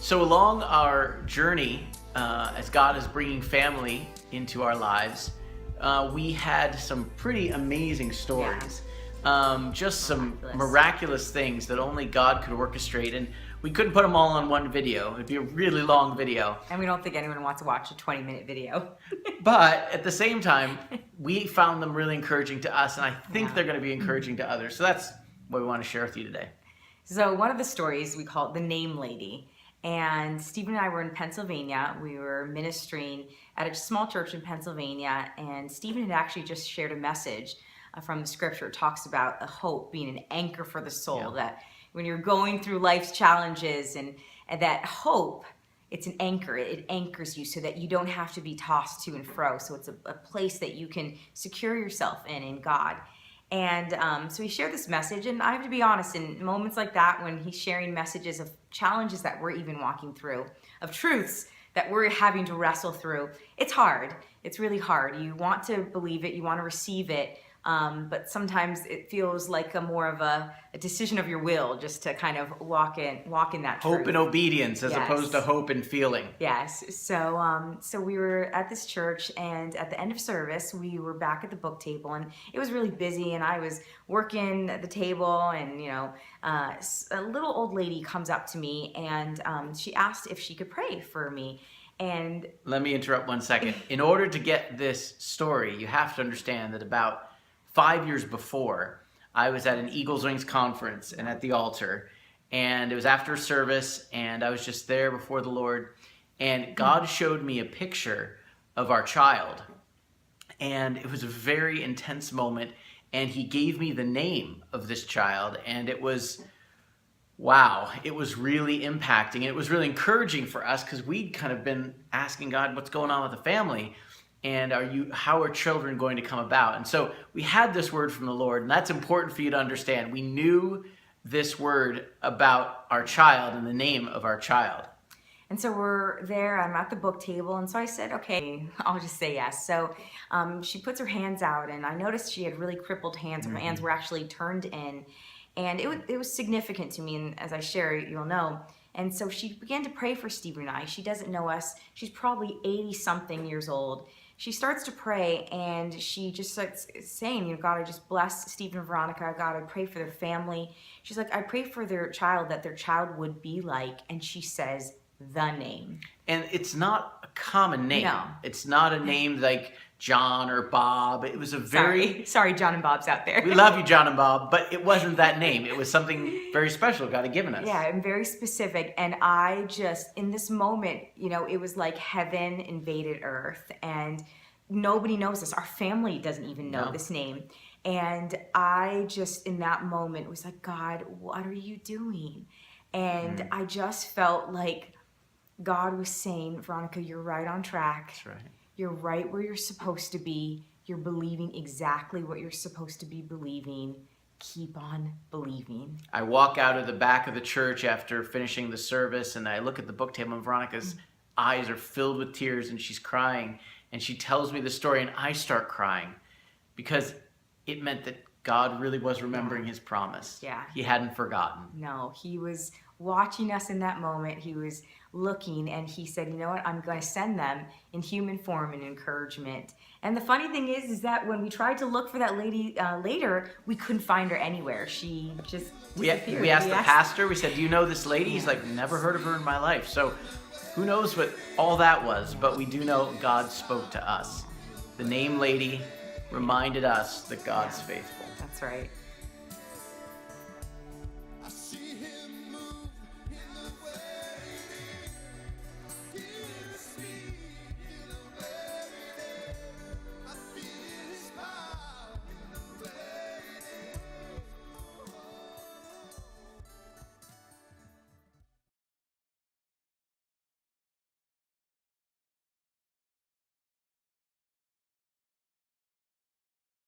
So along our journey, as God is bringing family into our lives, we had some pretty amazing stories. Just some miraculous things that only God could orchestrate, and we couldn't put them all on one video. It'd be a really long video. And we don't think anyone wants to watch a 20-minute video. But at the same time, we found them really encouraging to us, and I think they're going to be encouraging to others. So that's what we want to share with you today. So one of the stories, we call it the Name Lady. And Steve and I were in Pennsylvania. We were ministering at a small church in Pennsylvania, and Stephen had actually just shared a message from the scripture. It talks about a hope being an anchor for the soul, that when you're going through life's challenges, and that hope, it's an anchor. It anchors you so that you don't have to be tossed to and fro. So it's a place that you can secure yourself in God. And so he shared this message, and I have to be honest, in moments like that, when he's sharing messages of challenges that we're even walking through, of truths that we're having to wrestle through, it's hard. It's really hard. You want to believe it, you want to receive it, but sometimes it feels like more of a decision of your will, just to kind of walk in that truth. Hope and obedience as opposed to hope and feeling. Yes. So so we were at this church, and at the end of service, we were back at the book table, and it was really busy, and I was working at the table, and a little old lady comes up to me, and she asked if she could pray for me. And let me interrupt 1 second. In order to get this story, you have to understand that about 5 years before, I was at an Eagles Wings conference and at the altar, and it was after service, and I was just there before the Lord, and God showed me a picture of our child, and it was a very intense moment, and he gave me the name of this child, and it was, wow, it was really impacting, and it was really encouraging for us, because we'd kind of been asking God, what's going on with the family? And how are children going to come about? And so we had this word from the Lord, and that's important for you to understand. We knew this word about our child and the name of our child. And so we're there, I'm at the book table, and so I said, okay, I'll just say yes. So she puts her hands out, and I noticed she had really crippled hands. Her hands were actually turned in, and it was significant to me, and as I share, you'll know. And so she began to pray for Steve and I. She doesn't know us. She's probably 80-something years old. She starts to pray, and she just starts saying, God, I just bless Stephen and Veronica. God, I pray for their family. She's like, I pray for their child, that their child would be like, and she says the name. And it's not a common name. No. It's not a name like John or Bob. It was a very... Sorry, John and Bob's out there. We love you, John and Bob, but it wasn't that name. It was something very special God had given us. Yeah, and very specific. And I just, in this moment, it was like heaven invaded earth, and nobody knows this. Our family doesn't even know this name. And I just, in that moment, was like, God, what are you doing? And I just felt like God was saying, Veronica, you're right on track. That's right. You're right where you're supposed to be. You're believing exactly what you're supposed to be believing. Keep on believing. I walk out of the back of the church after finishing the service, and I look at the book table, and Veronica's eyes are filled with tears, and she's crying, and she tells me the story, and I start crying, because it meant that God really was remembering his promise. Yeah. He hadn't forgotten. No, he was watching us in that moment. He was looking, and he said, you know what, I'm going to send them in human form and encouragement. And the funny thing is that when we tried to look for that lady later, we couldn't find her anywhere. She just disappeared. We asked the pastor, we said, do you know this lady? He's like, never heard of her in my life. So who knows what all that was, but we do know God spoke to us. The name lady reminded us that God's faithful. That's right.